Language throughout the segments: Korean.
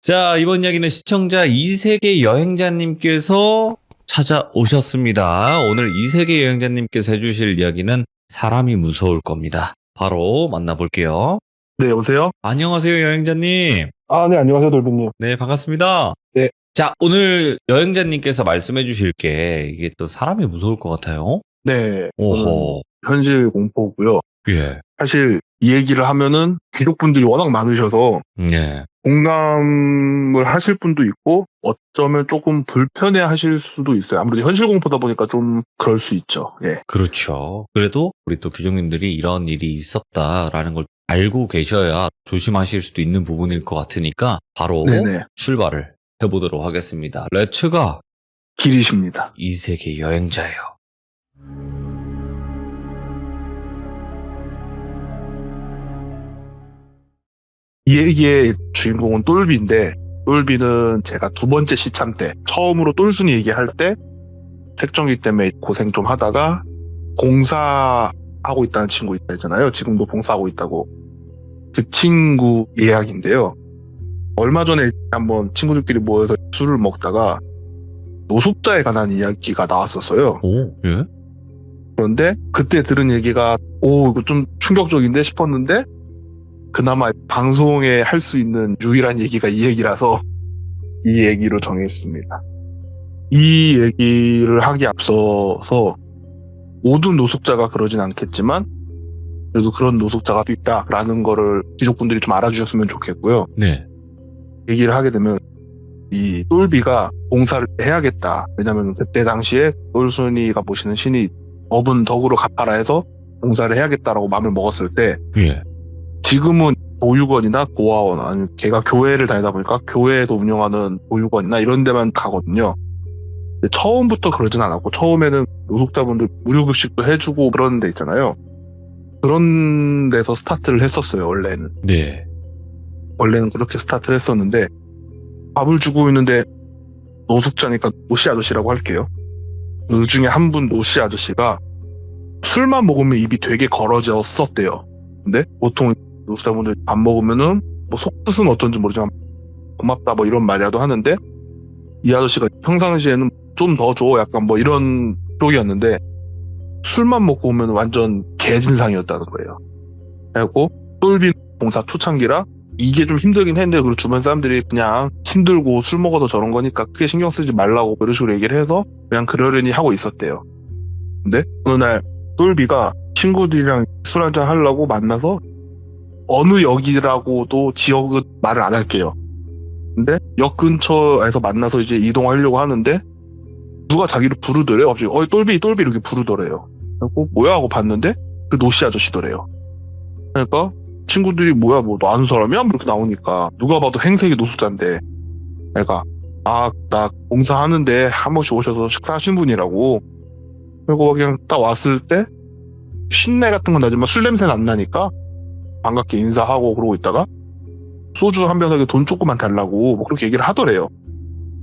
자, 이번 이야기는 시청자 이세계 여행자님께서 찾아오셨습니다. 오늘 이세계 여행자님께서 해주실 이야기는 사람이 무서울 겁니다. 바로 만나볼게요. 네, 여보세요? 안녕하세요, 여행자님. 네, 안녕하세요, 돌비님. 네, 반갑습니다. 네. 자, 오늘 여행자님께서 말씀해 주실 게 이게 또 사람이 무서울 것 같아요. 네. 오호. 현실 공포고요. 예. 사실 이 얘기를 하면은 귀족분들이 워낙 많으셔서 예. 공감을 하실 분도 있고 어쩌면 조금 불편해 하실 수도 있어요. 아무래도 현실 공포다 보니까 좀 그럴 수 있죠. 예. 그렇죠. 그래도 우리 또 귀족님들이 이런 일이 있었다라는 걸 알고 계셔야 조심하실 수도 있는 부분일 것 같으니까 바로 네네. 출발을 해보도록 하겠습니다. 렛츠가 길이십니다. 이세계 여행자예요. 이 얘기의 주인공은 똘비인데 똘비는 제가 두 번째 시참 때 처음으로 똘순이 얘기할 때 색정기 때문에 고생 좀 하다가 봉사하고 있다는 친구 있잖아요. 지금도 봉사하고 있다고. 그 친구 이야기인데요. 얼마 전에 한번 친구들끼리 모여서 술을 먹다가 노숙자에 관한 이야기가 나왔었어요. 오, 예? 그런데 그때 들은 얘기가 이거 좀 충격적인데 싶었는데 그나마 방송에 할 수 있는 유일한 얘기가 이 얘기라서 이 얘기로 정했습니다. 이 얘기를 하기 앞서서 모든 노숙자가 그러진 않겠지만 그래도 그런 노숙자가 있다라는 거를 귀족분들이 좀 알아주셨으면 좋겠고요. 네. 얘기를 하게 되면 이 똘비가 봉사를 해야겠다. 왜냐면 그때 당시에 똘순이가 모시는 신이 업은 덕으로 갚아라 해서 봉사를 해야겠다라고 마음을 먹었을 때 예. 지금은 보육원이나 고아원 아니면 걔가 교회를 다니다 보니까 교회에도 운영하는 보육원이나 이런 데만 가거든요. 근데 처음부터 그러진 않았고 처음에는 노숙자분들 무료급식도 해주고 그런 데 있잖아요. 그런 데서 스타트를 했었어요. 원래는. 네. 원래는 그렇게 스타트를 했었는데 밥을 주고 있는데 노숙자니까 노씨 아저씨라고 할게요. 그 중에 한 분 노씨 아저씨가 술만 먹으면 입이 되게 걸어졌었대요. 근데 보통 노숙자분들 밥 먹으면은 뭐 속뜻은 어떤지 모르지만 고맙다 뭐 이런 말이라도 하는데 이 아저씨가 평상시에는 좀 더 줘 약간 뭐 이런 쪽이었는데 술만 먹고 오면 완전 개진상이었다는 거예요. 그래갖고 똘비 봉사 초창기라 이게 좀 힘들긴 했는데 그리고 주변 사람들이 그냥 힘들고 술 먹어서 저런 거니까 크게 신경 쓰지 말라고 이런 식으로 얘기를 해서 그냥 그러려니 하고 있었대요. 근데 어느 날 똘비가 친구들이랑 술 한잔 하려고 만나서 어느 역이라고도 지역은 말을 안 할게요. 근데 역 근처에서 만나서 이제 이동하려고 하는데 누가 자기를 부르더래요. 갑자기 똘비 이렇게 부르더래요. 그래서 뭐야 하고 봤는데 그 노씨 아저씨더래요. 그러니까 친구들이 뭐야 뭐 너 아는 사람이야? 이렇게 나오니까 누가 봐도 행색이 노숙자인데 내가 나 봉사하는데 한 번씩 오셔서 식사하신 분이라고. 그리고 그냥 딱 왔을 때 신내 같은 건 나지만 술 냄새는 안 나니까 반갑게 인사하고 그러고 있다가 소주 한 병에 돈 조금만 달라고 뭐 그렇게 얘기를 하더래요.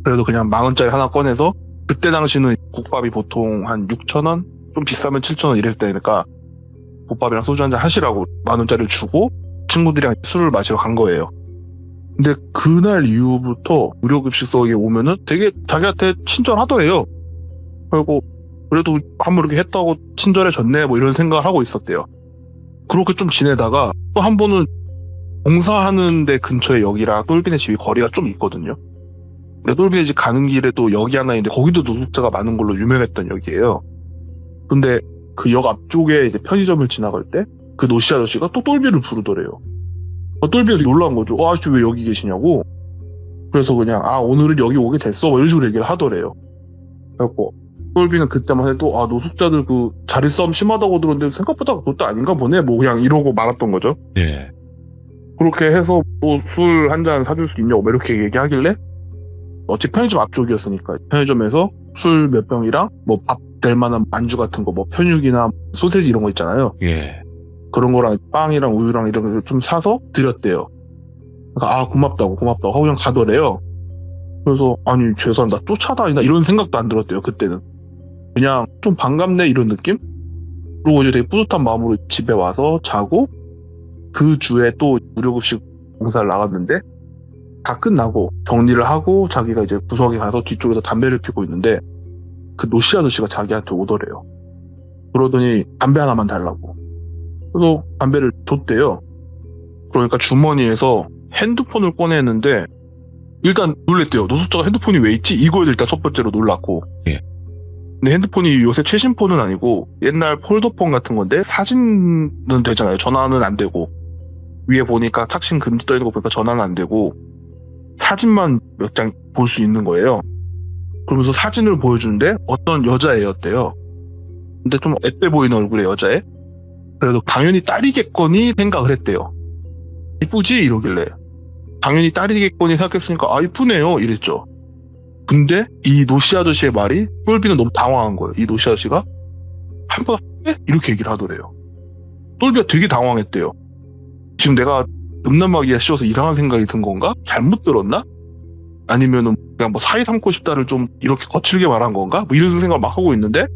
그래도 그냥 10,000원짜리 하나 꺼내서 그때 당시는 국밥이 보통 한 6,000원? 좀 비싸면 7,000원 이랬을 때니까 국밥이랑 소주 한잔 하시라고 10,000원짜리를 주고 친구들이랑 술을 마시러 간 거예요. 근데 그날 이후부터 무료급식소에 오면은 되게 자기한테 친절하더래요. 그리고 그래도 한번 이렇게 했다고 친절해졌네 뭐 이런 생각을 하고 있었대요. 그렇게 좀 지내다가 또 한 번은 봉사하는 데 근처에 역이랑 똘비네 집이 거리가 좀 있거든요. 근데 똘비네 집 가는 길에 또 역이 하나 있는데 거기도 노숙자가 많은 걸로 유명했던 역이에요. 근데 그 역 앞쪽에 이제 편의점을 지나갈 때 그 노씨 아저씨가 또 똘비를 부르더래요. 똘비가 놀란 거죠. 아저씨 왜 여기 계시냐고. 그래서 그냥 오늘은 여기 오게 됐어 뭐 이런 식으로 얘기를 하더래요. 그래갖고 똘비는 그때만 해도 노숙자들 그 자리 싸움 심하다고 들었는데 생각보다 그것도 아닌가 보네 뭐 그냥 이러고 말았던 거죠. 예. 그렇게 해서 또 술 한 잔 사줄 수 있냐고 이렇게 얘기하길래 어차피 편의점 앞쪽이었으니까 편의점에서 술 몇 병이랑 뭐 밥 될 만한 안주 같은 거 뭐 편육이나 소세지 이런 거 있잖아요. 예. 그런 거랑 빵이랑 우유랑 이런 거 좀 사서 드렸대요. 그러니까 고맙다고 하고 그냥 가더래요. 그래서 아니 죄송합니다 쫓아다니나 이런 생각도 안 들었대요. 그때는 그냥 좀 반갑네 이런 느낌? 그리고 이제 되게 뿌듯한 마음으로 집에 와서 자고 그 주에 또 무료급식 봉사를 나갔는데 다 끝나고 정리를 하고 자기가 이제 구석에 가서 뒤쪽에서 담배를 피고 있는데 그 노씨 아저씨가 자기한테 오더래요. 그러더니 담배 하나만 달라고. 그래서 담배를 줬대요. 그러니까 주머니에서 핸드폰을 꺼내는데 일단 놀랬대요. 노숙자가 핸드폰이 왜 있지? 이거에 일단 첫 번째로 놀랐고. 예. 근데 핸드폰이 요새 최신 폰은 아니고 옛날 폴더폰 같은 건데 사진은 되잖아요. 전화는 안 되고. 위에 보니까 착신 금지 떠 있는 거 보니까 전화는 안 되고 사진만 몇 장 볼 수 있는 거예요. 그러면서 사진을 보여주는데 어떤 여자애였대요. 근데 좀 앳돼 보이는 얼굴의 여자애. 그래서 당연히 딸이겠거니 생각을 했대요. 이쁘지? 이러길래 당연히 딸이겠거니 생각했으니까 아 이쁘네요 이랬죠. 근데 이 노씨 아저씨의 말이 똘비는 너무 당황한 거예요. 이 노씨 아저씨가 한번 해? 이렇게 얘기를 하더래요. 똘비가 되게 당황했대요. 지금 내가 음란마귀에 씌워서 이상한 생각이 든 건가? 잘못 들었나? 아니면은 그냥 뭐 사이 삼고 싶다를 좀 이렇게 거칠게 말한 건가? 뭐 이런 생각을 막 하고 있는데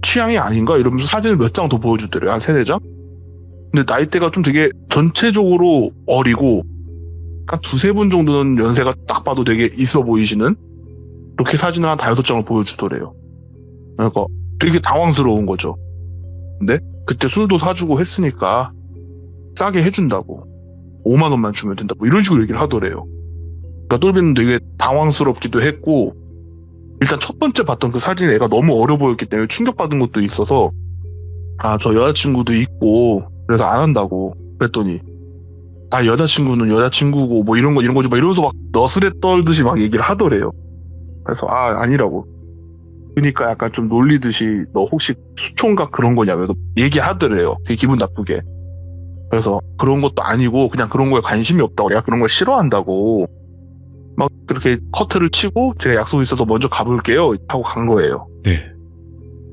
취향이 아닌가? 이러면서 사진을 몇 장 더 보여주더래요. 한 3-4장? 근데 나이대가 좀 되게 전체적으로 어리고 한 2-3분 정도는 연세가 딱 봐도 되게 있어 보이시는 그렇게 사진을 한 5-6장을 보여주더래요. 그러니까 되게 당황스러운 거죠. 근데 그때 술도 사주고 했으니까 싸게 해준다고 5만 원만 주면 된다고 이런 식으로 얘기를 하더래요. 그러니까 똘비는 되게 당황스럽기도 했고 일단 첫 번째 봤던 그 사진이 애가 너무 어려 보였기 때문에 충격받은 것도 있어서 아 저 여자친구도 있고 그래서 안 한다고 그랬더니 아 여자친구는 여자친구고 뭐 이런 거지 막 이러면서 막 너스레 떨듯이 막 얘기를 하더래요. 그래서 아 아니라고. 그러니까 약간 좀 놀리듯이 너 혹시 수초인가 그런 거냐면서 얘기하더래요. 되게 기분 나쁘게. 그래서 그런 것도 아니고 그냥 그런 거에 관심이 없다고 내가 그런 걸 싫어한다고 막 그렇게 커트를 치고 제가 약속이 있어서 먼저 가볼게요 하고 간 거예요. 네.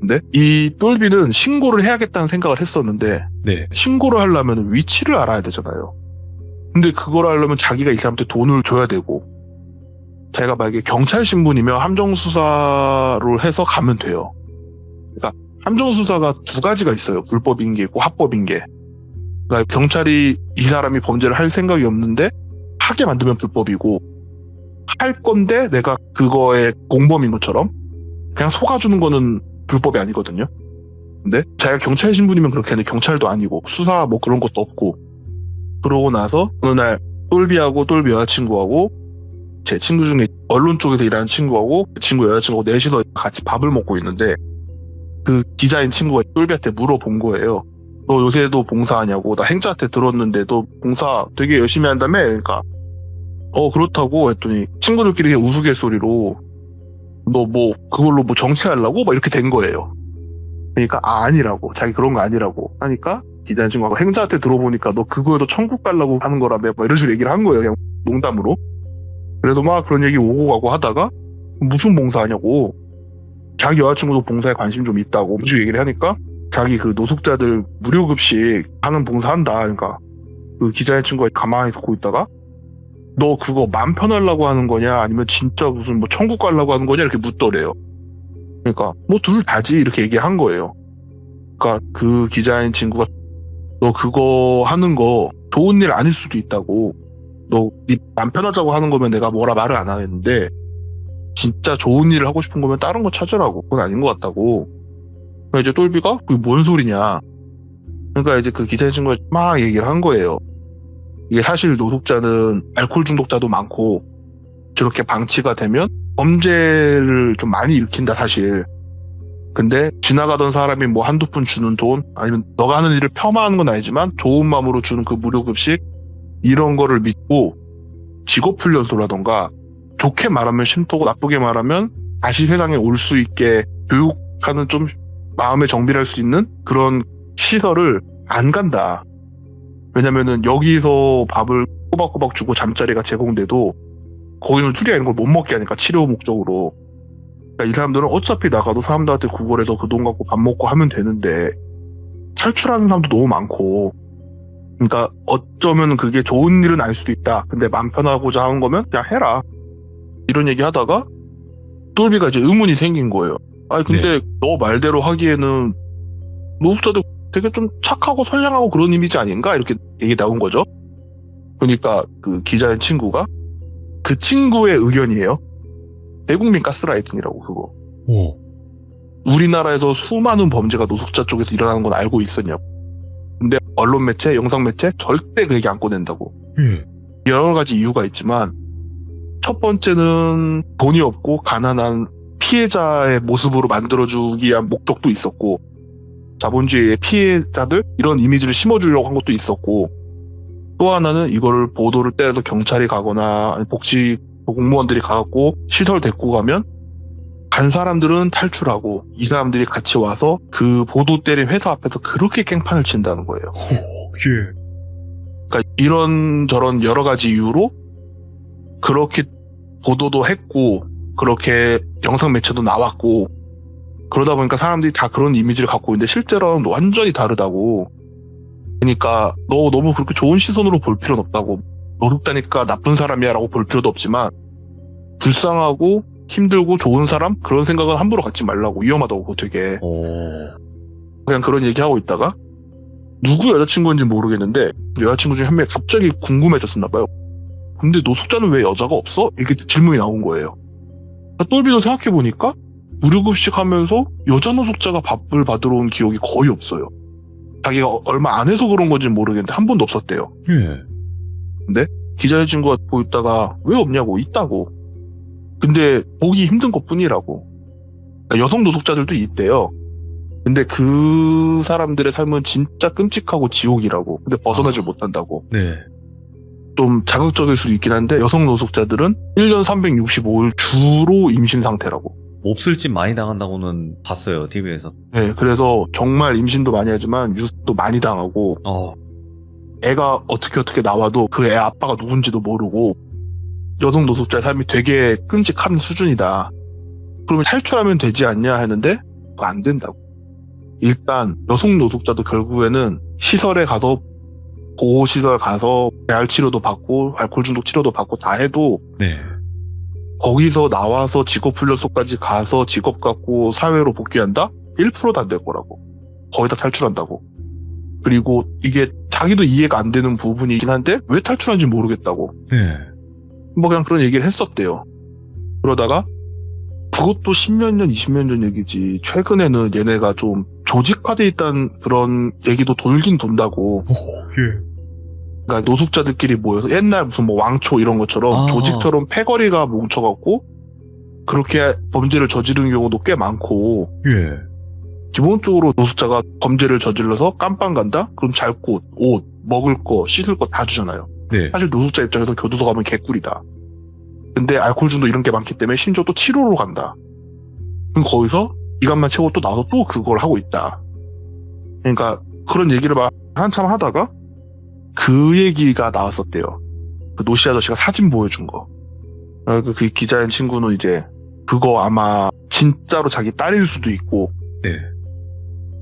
근데 이 똘비는 신고를 해야겠다는 생각을 했었는데 네. 신고를 하려면 위치를 알아야 되잖아요. 근데 그걸 하려면 자기가 이 사람한테 돈을 줘야 되고 자기가 만약에 경찰 신분이면 함정수사로 해서 가면 돼요. 그러니까 함정수사가 2가지가 있어요. 불법인 게 있고 합법인 게. 그러니까 경찰이 이 사람이 범죄를 할 생각이 없는데 하게 만들면 불법이고 할 건데 내가 그거에 공범인 것처럼 그냥 속아주는 거는 불법이 아니거든요. 근데 자기가 경찰 신분이면 그렇게 하는데 경찰도 아니고 수사 뭐 그런 것도 없고 그러고 나서 어느 날 똘비하고 똘비 여자친구하고 제 친구 중에 언론 쪽에서 일하는 친구하고 그 친구 여자친구하고 넷이서 같이 밥을 먹고 있는데 그 기자인 친구가 똘비한테 물어본 거예요. 너 요새도 봉사하냐고. 나 행자한테 들었는데 너 봉사 되게 열심히 한다며? 그러니까 그렇다고 했더니 친구들끼리 우스갯소리로 너 뭐 그걸로 뭐 정치하려고? 막 이렇게 된 거예요. 그러니까 아니라고. 자기 그런 거 아니라고 하니까 기자인 친구하고 행자한테 들어보니까 너 그거에서 천국 가려고 하는 거라며 막 이런 식으로 얘기를 한 거예요. 그냥 농담으로. 그래도 막 그런 얘기 오고 가고 하다가 무슨 봉사하냐고. 자기 여자친구도 봉사에 관심 좀 있다고 무슨 얘기를 하니까 자기 그 노숙자들 무료급식 하는 봉사한다. 그러니까 그 기자인 친구가 가만히 듣고 있다가 너 그거 맘 편하려고 하는 거냐 아니면 진짜 무슨 뭐 천국 가려고 하는 거냐 이렇게 묻더래요. 그러니까 뭐 둘 다지 이렇게 얘기한 거예요. 그러니까 그 기자인 친구가 너 그거 하는 거 좋은 일 아닐 수도 있다고. 너 네 맘 편하자고 하는 거면 내가 뭐라 말을 안 하겠는데 진짜 좋은 일을 하고 싶은 거면 다른 거 찾으라고. 그건 아닌 것 같다고. 그러니까 이제 똘비가 그게 뭔 소리냐. 그러니까 이제 그 기자인 친구가 막 얘기를 한 거예요. 이게 사실 노숙자는 알코올 중독자도 많고 저렇게 방치가 되면 범죄를 좀 많이 일으킨다 사실. 근데 지나가던 사람이 뭐 한두 푼 주는 돈 아니면 너가 하는 일을 폄하하는 건 아니지만 좋은 마음으로 주는 그 무료급식 이런 거를 믿고 직업훈련소라던가 좋게 말하면 쉼터고 나쁘게 말하면 다시 세상에 올 수 있게 교육하는 좀 마음의 정비를 할 수 있는 그런 시설을 안 간다. 왜냐면은 여기서 밥을 꼬박꼬박 주고 잠자리가 제공돼도 거기는 술이나 이런 걸 못 먹게 하니까 치료 목적으로. 그러니까 이 사람들은 어차피 나가도 사람들한테 구걸해서 그 돈 갖고 밥 먹고 하면 되는데 탈출하는 사람도 너무 많고 그러니까 어쩌면 그게 좋은 일은 아닐 수도 있다. 근데 맘 편하고자 하는 거면 그냥 해라. 이런 얘기 하다가 똘비가 이제 의문이 생긴 거예요. 아니 근데 너 말대로 하기에는 노숙자들 되게 좀 착하고 선량하고 그런 이미지 아닌가? 이렇게 얘기 나온 거죠. 그러니까 그 기자인 친구가 그 친구의 의견이에요. 대국민 가스라이팅이라고 그거. 오. 우리나라에서 수많은 범죄가 노숙자 쪽에서 일어나는 건 알고 있었냐고. 근데 언론 매체, 영상 매체 절대 그 얘기 안 꺼낸다고. 여러 가지 이유가 있지만 첫 번째는 돈이 없고 가난한 피해자의 모습으로 만들어주기 위한 목적도 있었고, 자본주의의 피해자들 이런 이미지를 심어주려고 한 것도 있었고, 또 하나는 이거를 보도를 때려도 경찰이 가거나 복지 공무원들이 가갖고 시설 데리고 가면 간 사람들은 탈출하고 이 사람들이 같이 와서 그 보도 때린 회사 앞에서 그렇게 깽판을 친다는 거예요. 예. 그러니까 이런저런 여러 가지 이유로 그렇게 보도도 했고 그렇게 영상 매체도 나왔고, 그러다 보니까 사람들이 다 그런 이미지를 갖고 있는데 실제로는 완전히 다르다고. 그러니까 너 너무 그렇게 좋은 시선으로 볼 필요는 없다고. 노숙자니까 나쁜 사람이야 라고 볼 필요도 없지만 불쌍하고 힘들고 좋은 사람? 그런 생각은 함부로 갖지 말라고. 위험하다고 그거 되게. 그냥 그런 얘기하고 있다가 누구 여자친구인지 모르겠는데 여자친구 중에 한 명이 갑자기 궁금해졌었나 봐요. 근데 노숙자는 왜 여자가 없어? 이렇게 질문이 나온 거예요. 똘비도 생각해보니까 무료급식 하면서 여자 노숙자가 밥을 받으러 온 기억이 거의 없어요. 자기가 얼마 안 해서 그런 건지 모르겠는데 한 번도 없었대요. 예. 근데 기자 여자친구가 보였다가 왜 없냐고. 있다고. 근데 보기 힘든 것 뿐이라고. 그러니까 여성 노숙자들도 있대요. 근데 그 사람들의 삶은 진짜 끔찍하고 지옥이라고. 근데 벗어나질 못한다고. 네. 좀 자극적일 수도 있긴 한데 여성 노숙자들은 1년 365일 주로 임신 상태라고. 몹쓸 짓 많이 당한다고는 봤어요, TV에서. 네, 그래서 정말 임신도 많이 하지만 유습도 많이 당하고 애가 어떻게 나와도 그 애 아빠가 누군지도 모르고 여성 노숙자의 삶이 되게 끔찍한 수준이다. 그러면 탈출하면 되지 않냐 했는데 그거 안 된다고. 일단 여성 노숙자도 결국에는 시설에 가서 보호시설 가서 재활 치료도 받고 알코올 중독 치료도 받고 다 해도 네. 거기서 나와서 직업훈련소까지 가서 직업 갖고 사회로 복귀한다? 1%도 안 될 거라고. 거의 다 탈출한다고. 그리고 이게 자기도 이해가 안 되는 부분이긴 한데 왜 탈출한지 모르겠다고. 네. 뭐 그냥 그런 얘기를 했었대요. 그러다가 그것도 10몇 년, 20년 전 얘기지. 최근에는 얘네가 좀 조직화돼 있다는 그런 얘기도 돌긴 돈다고. 예. 그러니까 노숙자들끼리 모여서 옛날 무슨 뭐 왕초 이런 것처럼 조직처럼 패거리가 뭉쳐갖고 그렇게 범죄를 저지르는 경우도 꽤 많고. 예. 기본적으로 노숙자가 범죄를 저질러서 깜빵 간다? 그럼 잘 곳, 옷, 먹을 거, 씻을 거 다 주잖아요. 네. 사실 노숙자 입장에서 교도소 가면 개꿀이다. 근데 알코올 중독 이런 게 많기 때문에 심지어 또 치료로 간다. 그럼 거기서 기간만 채우고 또 나와서 또 그걸 하고 있다. 그러니까 그런 얘기를 막 한참 하다가 그 얘기가 나왔었대요. 그 노씨 아저씨가 사진 보여준 거. 그 기자인 친구는 이제 그거 아마 진짜로 자기 딸일 수도 있고 네.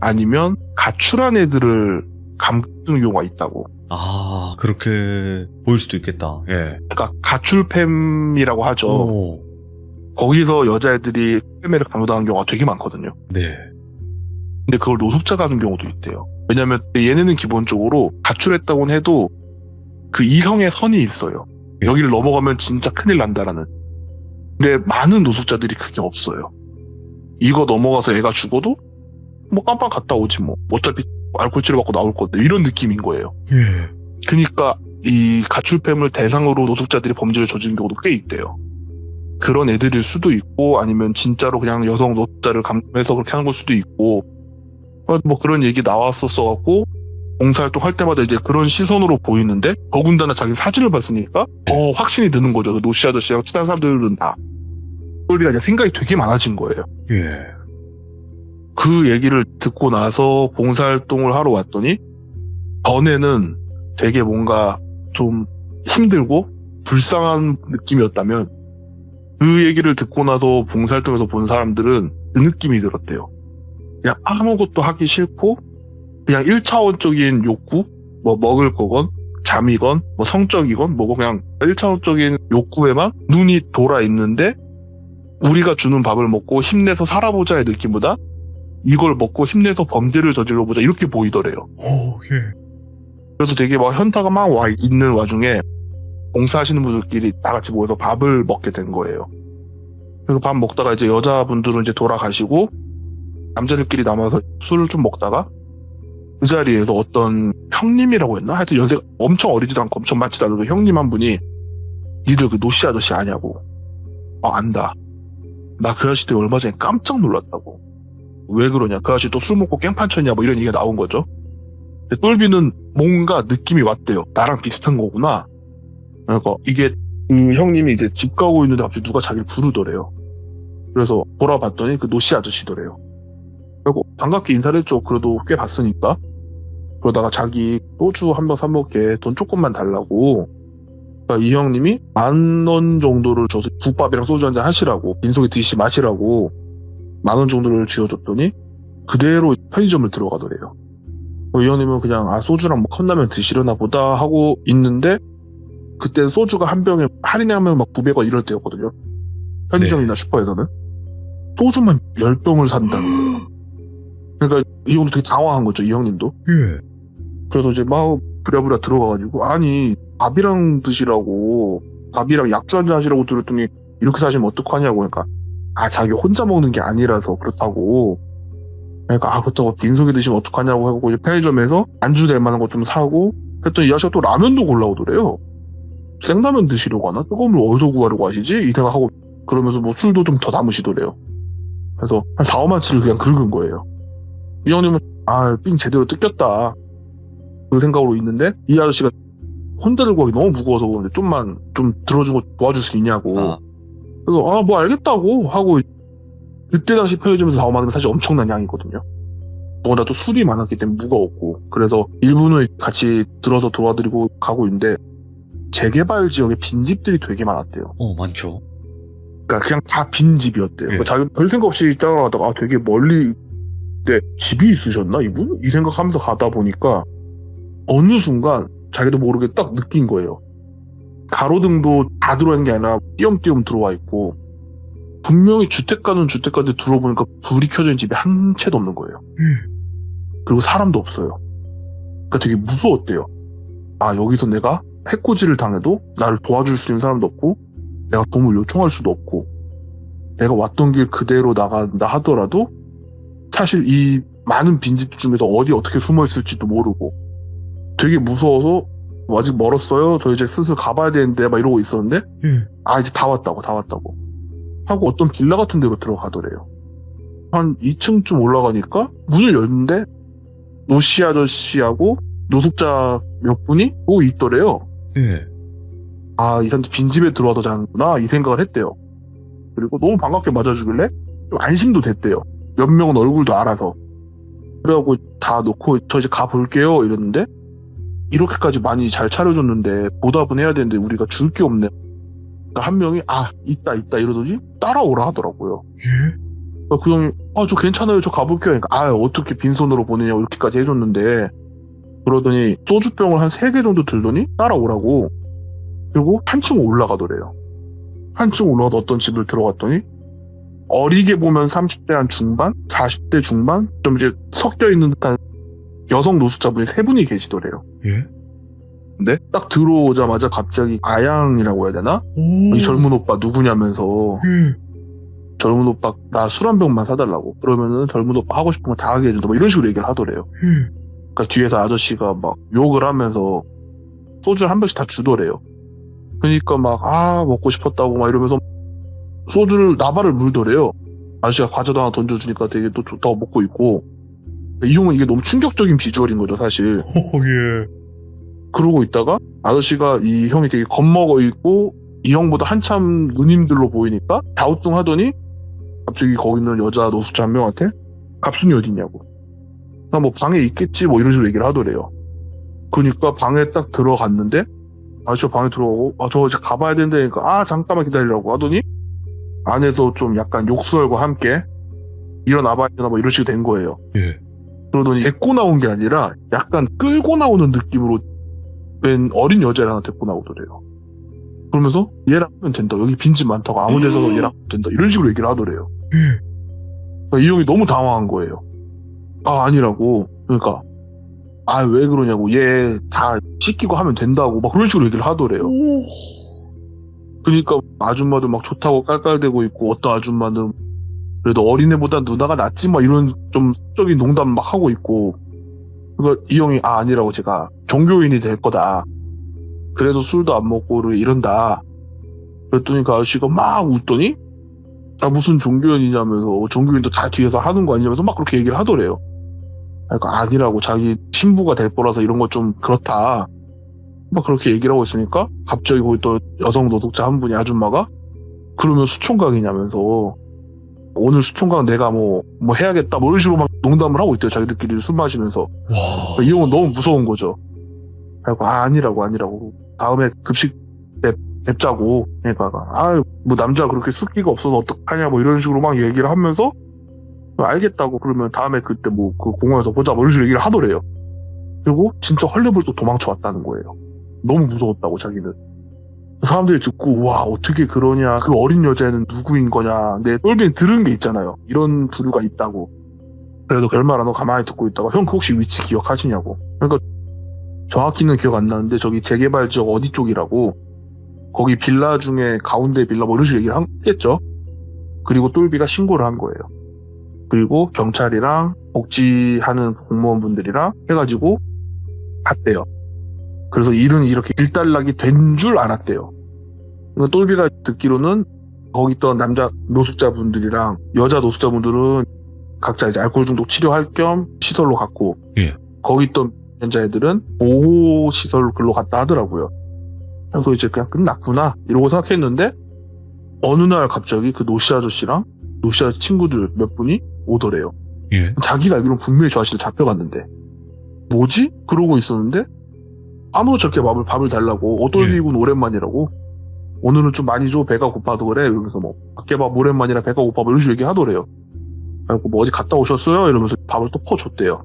아니면 가출한 애들을 감추는 경우가 있다고. 아, 그렇게 보일 수도 있겠다. 예. 그러니까 가출팸이라고 하죠. 거기서 여자애들이 팸매를 강요당한 경우가 되게 많거든요. 네. 근데 그걸 노숙자가 하는 경우도 있대요. 왜냐면 얘네는 기본적으로 가출했다고는 해도 그 이성의 선이 있어요. 예. 여기를 넘어가면 진짜 큰일 난다라는. 근데 많은 노숙자들이 그게 없어요. 이거 넘어가서 애가 죽어도 뭐 깜빵 갔다 오지 뭐. 어차피 알코올 치료 받고 나올 건데 이런 느낌인 거예요. 예. 그러니까 이 가출팸을 대상으로 노숙자들이 범죄를 저지른 경우도 꽤 있대요. 그런 애들일 수도 있고 아니면 진짜로 그냥 여성 노숙자를 감금해서 그렇게 하는 걸 수도 있고 뭐 그런 얘기 나왔었어갖고 봉사활동 할 때마다 이제 그런 시선으로 보이는데 더군다나 자기 사진을 봤으니까 더 확신이 드는 거죠. 그 노씨 아저씨랑 친한 사람들은 다. 우리가 이제 생각이 되게 많아진 거예요. 예. 그 얘기를 듣고 나서 봉사활동을 하러 왔더니 전에는 되게 뭔가 좀 힘들고 불쌍한 느낌이었다면 그 얘기를 듣고 나서 봉사활동에서 본 사람들은 그 느낌이 들었대요. 그냥 아무것도 하기 싫고 그냥 1차원적인 욕구, 뭐 먹을 거건 잠이건 뭐 성적이건 뭐고 그냥 1차원적인 욕구에만 눈이 돌아 있는데 우리가 주는 밥을 먹고 힘내서 살아보자의 느낌보다 이걸 먹고 힘내서 범죄를 저질러보자 이렇게 보이더래요. 예. 그래서 되게 막 현타가 막 와 있는 와중에 봉사하시는 분들끼리 다 같이 모여서 밥을 먹게 된 거예요. 그래서 밥 먹다가 이제 여자분들은 이제 돌아가시고 남자들끼리 남아서 술을 좀 먹다가 그 자리에서 어떤 형님이라고 했나? 하여튼 연세가 엄청 어리지도 않고 엄청 많지도 않은 그 형님 한 분이 니들 그 노씨 아저씨 아냐고. 안다. 나 그 아저씨 때문에 얼마 전에 깜짝 놀랐다고. 왜 그러냐? 그 아저씨 또 술 먹고 깽판 쳤냐? 뭐 이런 얘기가 나온 거죠. 근데 똘비는 뭔가 느낌이 왔대요. 나랑 비슷한 거구나. 그러니까 이게 그 형님이 이제 집 가고 있는데 갑자기 누가 자기를 부르더래요. 그래서 돌아봤더니 그 노씨 아저씨더래요. 그리고 반갑게 인사를 했죠. 그래도 꽤 봤으니까. 그러다가 자기 소주 한 병 사 먹게 돈 조금만 달라고. 그러니까 이 형님이 10,000원 정도를 줘서 국밥이랑 소주 한잔 하시라고, 빈속에 드시 마시라고 10,000원 정도를 쥐어줬더니 그대로 편의점을 들어가더래요. 이 형님은 그냥 소주랑 뭐 컵라면 드시려나 보다 하고 있는데 그때 소주가 한 병에 할인하면 막 900원 이럴 때였거든요. 편의점이나 슈퍼에서는. 소주만 10병을 산다는 거예요. 그러니까 이 형도 되게 당황한 거죠, 이 형님도. 그래서 이제 막 부랴부랴 들어가가지고 아니 밥이랑 드시라고, 밥이랑 약주 한잔 하시라고 들었더니 이렇게 사시면 어떡하냐고. 그러니까 자기 혼자 먹는 게 아니라서 그렇다고. 그러니까 그렇다고 빈속에 드시면 어떡하냐고 하고 이제 편의점에서 안주 될 만한 거 좀 사고 했더니 이 아저씨가 또 라면도 골라오더래요. 생라면 드시려고 하나? 뜨거운 물 어디서 구하려고 하시지? 이 생각하고 그러면서 뭐 술도 좀 더 담으시더래요. 그래서 한 4-5만치를 그냥 긁은 거예요. 이 형님은 삥 제대로 뜯겼다 그 생각으로 있는데 이 아저씨가 혼자 들고 가기 너무 무거워서 그런데 좀만 좀 들어주고 도와줄 수 있냐고. 그래서 뭐 알겠다고 하고 그때 당시 편의점에서 4-5만원은 사실 엄청난 양이거든요. 더군다나 또 술이 많았기 때문에 무거웠고. 그래서 일부는 같이 들어서 도와드리고 가고 있는데 재개발 지역에 빈집들이 되게 많았대요. 많죠. 그러니까 그냥 다 빈집이었대요. 그러니까 자기 별 생각 없이 따라가다가 되게 멀리 집이 있으셨나 이분? 이 생각하면서 가다 보니까 어느 순간 자기도 모르게 딱 느낀 거예요. 가로등도 다 들어온 게 아니라 띄엄띄엄 들어와 있고 분명히 주택가는 주택가인데 들어보니까 불이 켜져 있는 집이 한 채도 없는 거예요. 그리고 사람도 없어요. 그러니까 되게 무서웠대요. 여기서 내가 해코지를 당해도 나를 도와줄 수 있는 사람도 없고 내가 도움을 요청할 수도 없고 내가 왔던 길 그대로 나간다 하더라도 사실 이 많은 빈집 중에서 어디 어떻게 숨어 있을지도 모르고 되게 무서워서 아직 멀었어요. 저 이제 슬슬 가봐야 되는데 막 이러고 있었는데 이제 다 왔다고 하고 어떤 빌라 같은 데로 들어가더래요. 한 2층쯤 올라가니까 문을 열는데 노씨 아저씨하고 노숙자 몇 분이 거기 있더래요. 이 사람들 빈집에 들어와서 자는구나 이 생각을 했대요. 그리고 너무 반갑게 맞아주길래 좀 안심도 됐대요. 몇 명은 얼굴도 알아서. 그래갖고 다 놓고 저 이제 가볼게요 이랬는데 이렇게까지 많이 잘 차려줬는데 보답은 해야 되는데 우리가 줄 게 없네. 그러니까 한 명이 있다 이러더니 따라오라 하더라고요. 그 형이 저 괜찮아요 저 가볼게요. 그러니까 어떻게 빈손으로 보내냐고 이렇게까지 해줬는데 그러더니 소주병을 한 3개 정도 들더니 따라오라고. 그리고 한층 올라가더래요. 한층 올라가서 어떤 집을 들어갔더니 어리게 보면 30대 한 중반? 40대 중반? 좀 이제 섞여있는 듯한 여성 노숙자분이 3분이 계시더래요. 근데 딱 들어오자마자 갑자기 아양이라고 해야 되나? 이 젊은 오빠 누구냐면서 젊은 오빠 나 술 한 병만 사달라고. 그러면은 젊은 오빠 하고 싶은 거 다 하게 해준다. 뭐 이런 식으로 얘기를 하더래요. 그러니까 뒤에서 아저씨가 막 욕을 하면서 소주 한 병씩 다 주더래요. 그러니까 막 먹고 싶었다고 막 이러면서 소주를 나발을 물더래요. 아저씨가 과자도 하나 던져주니까 되게 또 좋다고 먹고 있고. 이 형은 이게 너무 충격적인 비주얼인 거죠 사실. 그러고 있다가 아저씨가 이 형이 되게 겁먹어 있고 이 형보다 한참 누님들로 보이니까 갸우뚱하더니 갑자기 거기 있는 여자 노숙자 한 명한테 갑순이 어딨냐고. 나 뭐 방에 있겠지 뭐 이런 식으로 얘기를 하더래요. 그러니까 방에 딱 들어갔는데 저 방에 들어가고 저 이제 가봐야 된다니까 잠깐만 기다리라고 하더니 안에서 좀 약간 욕설과 함께 일어나봐야 되나 뭐 이런 식으로 된 거예요. 그러더니 데리고 나온 게 아니라 약간 끌고 나오는 느낌으로 된 어린 여자를 하나 데리고 나오더래요. 그러면서 얘랑 하면 된다. 여기 빈집 많다고 아무 데서도 얘랑 하면 된다. 이런 식으로 얘기를 하더래요. 그러니까 이 형이 너무 당황한 거예요. 아니라고. 그러니까 아, 왜 그러냐고. 얘 다 씻기고 하면 된다고. 막 그런 식으로 얘기를 하더래요. 그러니까 아줌마도 막 좋다고 깔깔대고 있고, 어떤 아줌마는 그래도 어린애보다 누나가 낫지, 막 이런 좀 적인 농담 막 하고 있고. 그러니까 이 형이 아니라고, 제가 종교인이 될 거다. 그래서 술도 안 먹고 이런다. 그랬더니 그 아저씨가 막 웃더니 아, 무슨 종교인이냐면서 종교인도 다 뒤에서 하는 거 아니냐면서 막 그렇게 얘기를 하더래요. 그러니까 아니라고, 자기 신부가 될 거라서 이런 거 좀 그렇다. 막 그렇게 얘기를 하고 있으니까 갑자기 거기 또 여성 노숙자 한 분이, 아줌마가 그러면 수총각이냐면서 오늘 수총각 내가 뭐 해야겠다 뭐 이런 식으로 막 농담을 하고 있대요. 자기들끼리 술 마시면서. 이 형은 너무 무서운 거죠. 그래서 아니라고 다음에 급식 뵙자고. 그러니까 뭐 남자가 그렇게 숫기가 없어서 어떡하냐 뭐 이런 식으로 막 얘기를 하면서 알겠다고, 그러면 다음에 그때 뭐 그 공원에서 보자 뭐 이런 식으로 얘기를 하더래요. 그리고 진짜 헐레벌떡 도망쳐 왔다는 거예요. 너무 무서웠다고, 자기는. 사람들이 듣고 와, 어떻게 그러냐, 그 어린 여자애는 누구인 거냐. 내 똘비는 들은 게 있잖아요. 이런 부류가 있다고. 그래서 결말아, 너 가만히 듣고 있다가 형 혹시 위치 기억하시냐고. 그러니까 정확히는 기억 안 나는데 저기 재개발 지역 어디 쪽이라고, 거기 빌라 중에 가운데 빌라 뭐 이런 식으로 얘기를 했겠죠. 그리고 똘비가 신고를 한 거예요. 그리고 경찰이랑 복지하는 공무원분들이랑 해가지고 갔대요. 그래서 일은 이렇게 일단락이 된 줄 알았대요. 똘비가 듣기로는 거기 있던 남자 노숙자분들이랑 여자 노숙자분들은 각자 이제 알코올 중독 치료할 겸 시설로 갔고, 예. 거기 있던 연자애들은 보호시설로 글로 갔다 하더라고요. 그래서 이제 그냥 끝났구나 이러고 생각했는데, 어느 날 갑자기 그 노씨 아저씨랑 노씨 아저씨 친구들 몇 분이 오더래요. 예. 자기가 알기로는 분명히 저 아저씨를 잡혀갔는데 뭐지? 그러고 있었는데 아무렇지 않게 밥을 달라고. 똘비군 오랜만이라고. 오늘은 좀 많이 줘, 배가 고파서 그래. 이러면서 뭐 밖에 밥 오랜만이라 배가 고파 뭐 이런 식으로 얘기하더래요. 그래서 뭐 어디 갔다 오셨어요? 이러면서 밥을 또 퍼줬대요.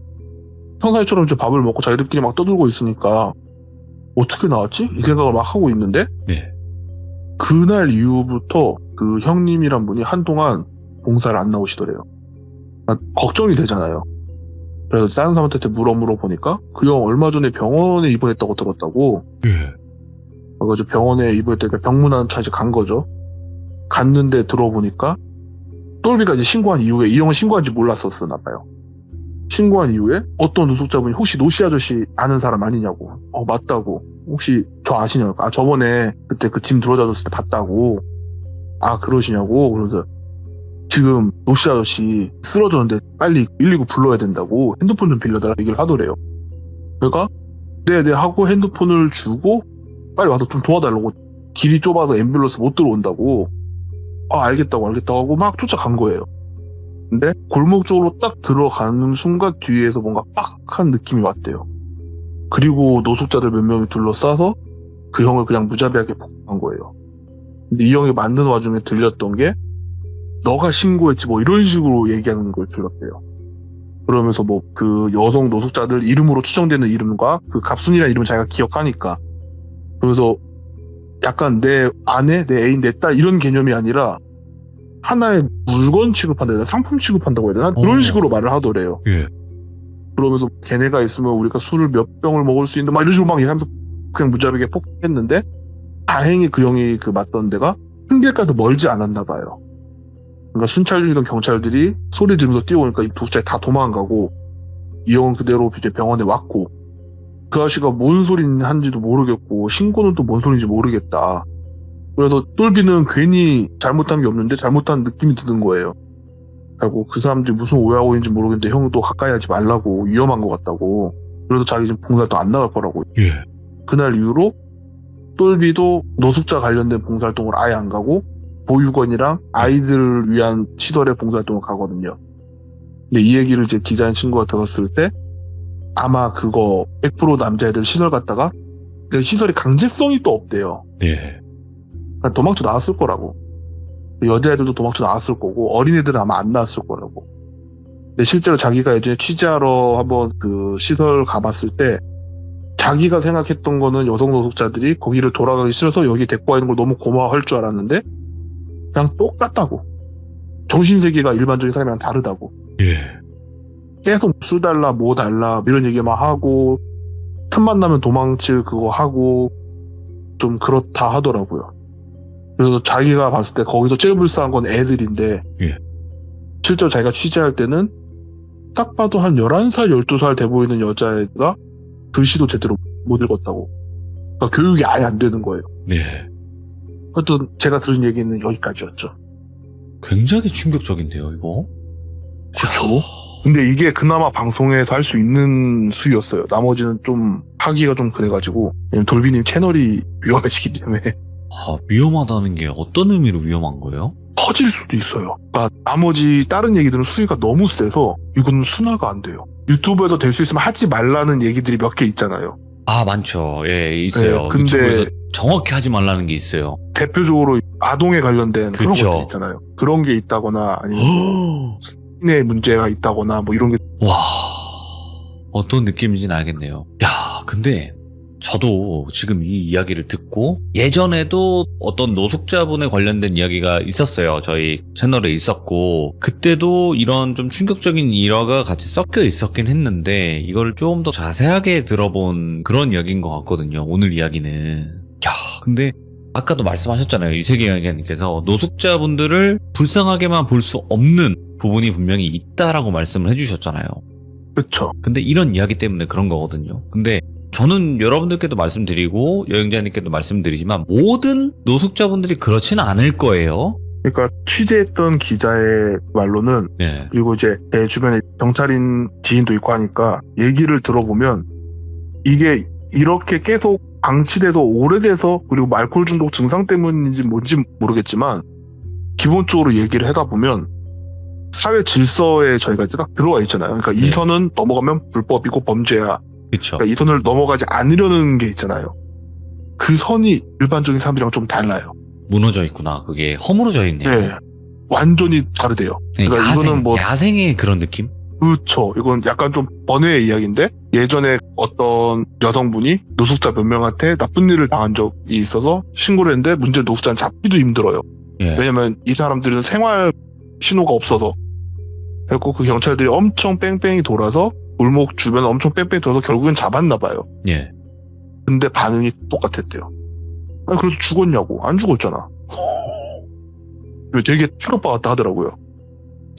평상시처럼 이제 밥을 먹고 자기들끼리 막 떠들고 있으니까 어떻게 나왔지? 이 생각을 막 하고 있는데, 네. 그날 이후부터 그 형님이란 분이 한동안 봉사를 안 나오시더래요. 걱정이 되잖아요. 그래서 다른 사람한테 물어보니까 그 형 얼마 전에 병원에 입원했다고 들었다고. 예. 그래서 병원에 입원했다니까 병문안 차 이제 간 거죠. 갔는데 들어보니까 똘비가 이제 신고한 이후에, 이 형은 신고한지 몰랐었나 봐요. 신고한 이후에 어떤 노숙자분이 혹시 노씨 아저씨 아는 사람 아니냐고. 맞다고. 혹시 저 아시냐고. 저번에 그때 그 짐 들어다 줬을 때 봤다고. 그러시냐고. 그래서 지금 노씨 아저씨 쓰러졌는데 빨리 119 불러야 된다고 핸드폰 좀 빌려달라 얘기를 하더래요. 그러니까 네 하고 핸드폰을 주고 빨리 와서 좀 도와달라고. 길이 좁아서 앰뷸런스 못 들어온다고. 알겠다고 하고 막 쫓아간 거예요. 근데 골목 쪽으로 딱 들어가는 순간 뒤에서 뭔가 빡한 느낌이 왔대요. 그리고 노숙자들 몇 명이 둘러싸서 그 형을 그냥 무자비하게 폭행한 거예요. 근데 이 형이 맞는 와중에 들렸던 게 너가 신고했지 뭐 이런 식으로 얘기하는 걸 들었대요. 그러면서 뭐 그 여성 노숙자들 이름으로 추정되는 이름과 그 갑순이라는 이름을 자기가 기억하니까, 그러면서 약간 내 아내, 내 애인, 내 딸 이런 개념이 아니라 하나의 물건 취급한다 해야 되나, 상품 취급한다고 해야 되나, 그런 식으로 말을 하더래요. 예. 그러면서 걔네가 있으면 우리가 술을 몇 병을 먹을 수 있는데 막 이런 식으로 막 얘기하면서 그냥 무자비하게 폭행했는데, 다행히 그 형이 그 맞던 데가 큰 길까지 멀지 않았나 봐요. 그러니까 순찰 중이던 경찰들이 소리 지르면서 뛰어오니까 이 도둑자에 다 도망가고, 이 형은 그대로 이제 병원에 왔고, 그 아저씨가 뭔 소리 한지도 모르겠고 신고는 또 뭔 소리인지 모르겠다. 그래서 똘비는 괜히 잘못한 게 없는데 잘못한 느낌이 드는 거예요. 그리고 그 사람들이 무슨 오해하고 있는지 모르겠는데 형은 또 가까이 하지 말라고, 위험한 것 같다고. 그래서 자기 지금 봉사활동 안 나갈 거라고. 예. 그날 이후로 똘비도 노숙자 관련된 봉사활동을 아예 안 가고 보육원이랑 아이들을 위한 시설에 봉사활동을 가거든요. 근데 이 얘기를 이제 기자인 친구가 들었을 때 아마 그거 100% 남자애들 시설 갔다가 그 시설이 강제성이 또 없대요. 네. 그러니까 도망쳐 나왔을 거라고. 여자애들도 도망쳐 나왔을 거고 어린애들은 아마 안 나왔을 거라고. 근데 실제로 자기가 예전에 취재하러 한번 그 시설 가봤을 때 자기가 생각했던 거는 여성 노숙자들이 거기를 돌아가기 싫어서 여기 데리고 와 있는 걸 너무 고마워할 줄 알았는데 그냥 똑같다고. 정신세계가 일반적인 사람이랑 다르다고. 예. 계속 술 달라 뭐 달라 이런 얘기만 하고 틈만 나면 도망칠 그거 하고 좀 그렇다 하더라고요. 그래서 자기가 봤을 때 거기서 제일 불쌍한 건 애들인데 예. 실제로 자기가 취재할 때는 딱 봐도 한 11살 12살 돼 보이는 여자애가 글씨도 제대로 못 읽었다고. 그러니까 교육이 아예 안 되는 거예요. 네. 하여튼 제가 들은 얘기는 여기까지였죠. 굉장히 충격적인데요, 이거. 그렇죠. 근데 이게 그나마 방송에서 할 수 있는 수였어요. 나머지는 좀 하기가 좀 그래가지고 왜냐면 돌비님 채널이 위험해지기 때문에 아, 위험하다는 게 어떤 의미로 위험한 거예요? 터질 수도 있어요. 그러니까 나머지 다른 얘기들은 수위가 너무 세서 이거는 순화가 안 돼요. 유튜브에서 될 수 있으면 하지 말라는 얘기들이 몇 개 있잖아요. 아, 많죠. 예, 있어요. 네, 근데 유튜브에서 정확히 하지 말라는 게 있어요. 대표적으로 아동에 관련된 그런 그쵸. 것들 있잖아요. 그런 게 있다거나 아니면 신의 문제가 있다거나 뭐 이런 게 와, 어떤 느낌인지는 알겠네요. 야, 근데 저도 지금 이 이야기를 듣고 예전에도 어떤 노숙자분에 관련된 이야기가 있었어요. 저희 채널에 있었고 그때도 이런 좀 충격적인 일화가 같이 섞여 있었긴 했는데 이거를 좀 더 자세하게 들어본 그런 이야기인 것 같거든요. 오늘 이야기는. 야, 근데 아까도 말씀하셨잖아요. 이세계 여행자님께서 노숙자분들을 불쌍하게만 볼 수 없는 부분이 분명히 있다라고 말씀을 해주셨잖아요. 그렇죠. 근데 이런 이야기 때문에 그런 거거든요. 근데 저는 여러분들께도 말씀드리고 여행자님께도 말씀드리지만 모든 노숙자분들이 그렇지는 않을 거예요. 그러니까 취재했던 기자의 말로는 네. 그리고 이제 제 주변에 경찰인 지인도 있고 하니까 얘기를 들어보면 이게 이렇게 계속 방치돼서 오래돼서 그리고 알코올 중독 증상 때문인지 뭔지 모르겠지만 기본적으로 얘기를 하다 보면 사회 질서에 저희가 이제 딱 들어가 있잖아요. 그러니까 이 선은 넘어가면 불법이고 범죄야. 그렇죠. 그러니까 이 선을 넘어가지 않으려는 게 있잖아요. 그 선이 일반적인 사람들이랑 좀 달라요. 무너져 있구나. 그게 허물어져 있네요. 네. 완전히 다르대요. 그러니까 이거는 뭐 야생의 그런 느낌? 그렇죠. 이건 약간 좀 번외의 이야기인데 예전에 어떤 여성분이 노숙자 몇 명한테 나쁜 일을 당한 적이 있어서 신고를 했는데 문제는 노숙자는 잡기도 힘들어요. 예. 왜냐면 이 사람들은 생활 신호가 없어서 그래서 그 경찰들이 엄청 뺑뺑이 돌아서 골목 주변에 엄청 뺑뺑이 돌아서 결국엔 잡았나 봐요. 예. 근데 반응이 똑같았대요. 아니 그래서 죽었냐고. 안 죽었잖아. 되게 충격받았다 하더라고요.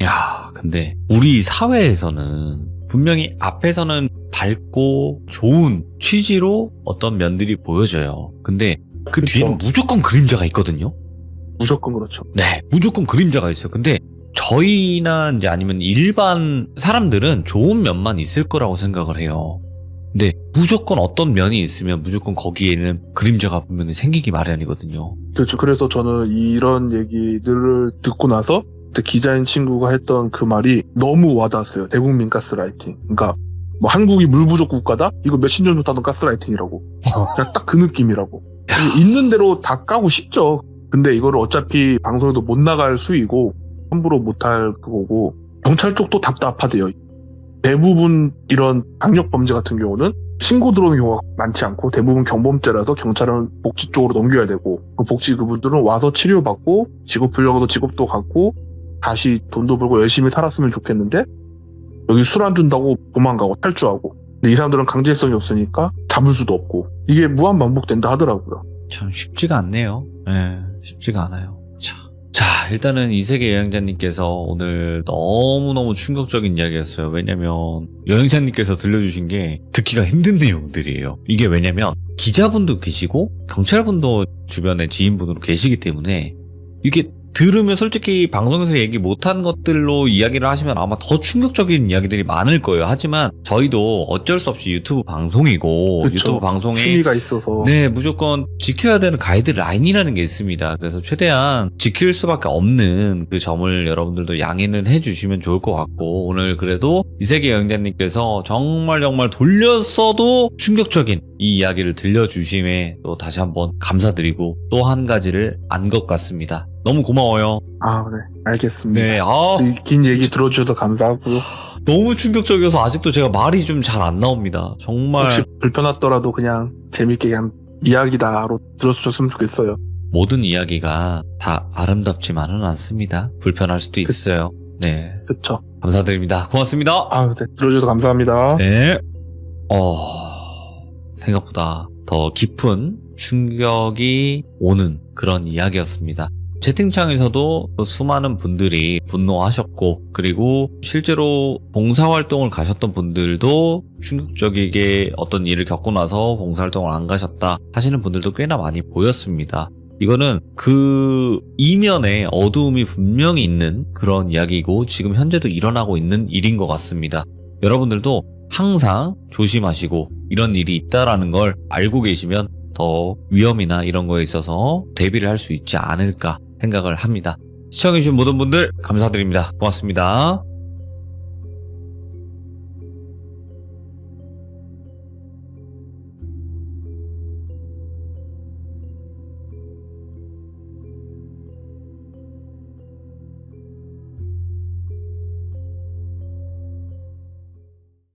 야, 근데 우리 사회에서는 분명히 앞에서는 밝고 좋은 취지로 어떤 면들이 보여져요. 근데 그 그쵸. 뒤에는 무조건 그림자가 있거든요. 무조건 그렇죠. 네, 무조건 그림자가 있어요. 근데 저희나 이제 아니면 일반 사람들은 좋은 면만 있을 거라고 생각을 해요. 근데 무조건 어떤 면이 있으면 무조건 거기에는 그림자가 분명히 생기기 마련이거든요. 그렇죠. 그래서 저는 이런 얘기들을 듣고 나서 그때 기자인 친구가 했던 그 말이 너무 와닿았어요. 대국민 가스라이팅. 그러니까 뭐 한국이 물 부족 국가다? 이거 몇십 년 전부터 하던 가스라이팅이라고. 그냥 딱 그 느낌이라고. 있는 대로 다 까고 싶죠. 근데 이거를 어차피 방송에도 못 나갈 수이고 함부로 못할 그거고 경찰 쪽도 답답하대요. 대부분 이런 강력 범죄 같은 경우는 신고 들어오는 경우가 많지 않고 대부분 경범죄라서 경찰은 복지 쪽으로 넘겨야 되고 그 복지 그분들은 와서 치료받고 직업 불려가도 직업도 갖고 다시 돈도 벌고 열심히 살았으면 좋겠는데 여기 술 안 준다고 도망가고 탈주하고 근데 이 사람들은 강제성이 없으니까 잡을 수도 없고 이게 무한 반복된다 하더라고요. 참 쉽지가 않네요. 네, 쉽지가 않아요. 자, 일단은 이세계 여행자님께서 오늘 너무너무 충격적인 이야기였어요. 왜냐면 여행자님께서 들려주신 게 듣기가 힘든 내용들이에요. 이게 왜냐면 기자분도 계시고 경찰분도 주변에 지인분으로 계시기 때문에 이게 들으면 솔직히 방송에서 얘기 못한 것들로 이야기를 하시면 아마 더 충격적인 이야기들이 많을 거예요. 하지만 저희도 어쩔 수 없이 유튜브 방송이고 그쵸. 유튜브 방송에 취미가 있어서 네, 무조건 지켜야 되는 가이드라인이라는 게 있습니다. 그래서 최대한 지킬 수밖에 없는 그 점을 여러분들도 양해는 해주시면 좋을 것 같고 오늘 그래도 이세계 여행자님께서 정말 돌렸어도 충격적인 이 이야기를 들려주심에 또 다시 한번 감사드리고 또 한 가지를 안 것 같습니다. 너무 고마워요. 아, 네. 알겠습니다. 네, 긴 얘기 들어주셔서 감사하고요. 너무 충격적이어서 아직도 제가 말이 좀 잘 안 나옵니다. 정말 혹시 불편하더라도 그냥 재밌게 그냥 이야기다로 들어주셨으면 좋겠어요. 모든 이야기가 다 아름답지만은 않습니다. 불편할 수도 있어요. 네. 그쵸. 감사드립니다. 고맙습니다. 아, 네. 들어주셔서 감사합니다. 네. 생각보다 더 깊은 충격이 오는 그런 이야기였습니다. 채팅창에서도 수많은 분들이 분노하셨고, 그리고 실제로 봉사활동을 가셨던 분들도 충격적이게 어떤 일을 겪고 나서 봉사활동을 안 가셨다 하시는 분들도 꽤나 많이 보였습니다. 이거는 그 이면에 어두움이 분명히 있는 그런 이야기이고, 지금 현재도 일어나고 있는 일인 것 같습니다. 여러분들도 항상 조심하시고 이런 일이 있다라는 걸 알고 계시면 더 위험이나 이런 거에 있어서 대비를 할 수 있지 않을까 생각을 합니다. 시청해주신 모든 분들 감사드립니다. 고맙습니다.